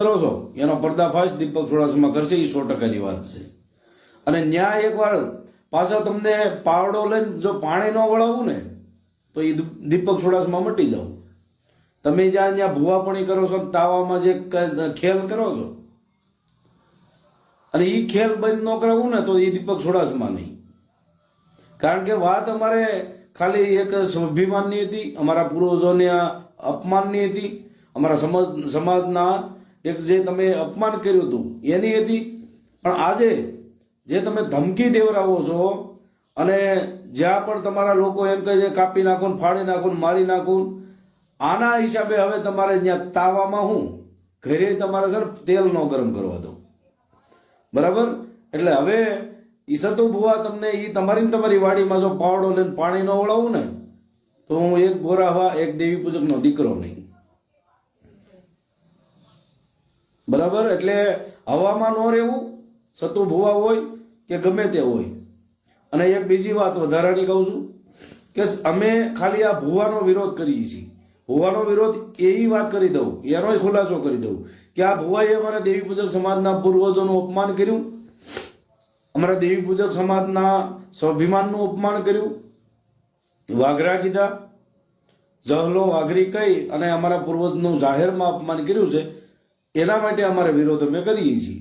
કરો છો એનો પર્દાફાશ દીપક ચુડાસમા કરશે, એ 100%ની વાત છે. અને ન્યાય એકવાર પાછા તમને પાવડો લઈને જો પાણી ન વળાવવું ને તો એ દીપક ચુડાસમા મટી જાવ. તમે જ્યાં જ્યાં ભૂવાપણી કરો છો, તાવામાં જે ખેલ કરો છો, અને એ ખેલ બંધ ન કરાવવું ને તો એ દીપક ચુડાસમા નહીં. કારણ કે વાત અમારે ખાલી એક સ્વાભિમાનની હતી, અમારા પૂર્વજોને અપમાનની હતી, અમારા સમાજના એક જે તમે અપમાન કર્યું હતું એની હતી. પણ આજે જે તમે ધમકી દેવરાવો છો અને જ્યાં પણ તમારા લોકો એમ કહે છે કાપી નાખો ને ફાડી નાખો ને મારી નાખો, આના હિસાબે હવે તમારે ત્યાં તાવામાં હું ઘરે તમારે સર તેલ ન ગરમ કરવા દો, બરાબર? એટલે હવે ઈ સતુ ભુવા તમને ઈ તમારી વાડીમાં જો પાવડો લઈને પાણી ન વળાવું ને તો હું એક ગોરાવા એક દેવી પૂજકનો દીકરો નહીં, બરાબર? એટલે હવામાં ન રહેવું, સતુ ભુવા હોય કે ગમે તે હોય. અને એક બીજી વાત વધારાની કહું છું કે અમે ખાલી આ ભુવાનો વિરોધ કરીએ છીએ. ભુવાનો વિરોધ એવી વાત કરી દઉં, એનો ખુલાસો કરી દઉં કે આ ભુવાએ અમારા દેવી પૂજક સમાજના પૂર્વજોનું અપમાન કર્યું, અમારા દેવી પૂજક સમાજના સ્વાભિમાનનું અપમાન કર્યું, વાઘરા કીધા, જહલો વાઘરી કહી અને અમારા પૂર્વજનું જાહેરમાં અપમાન કર્યું છે. એના માટે અમારે વિરોધ અમે કરીએ છીએ.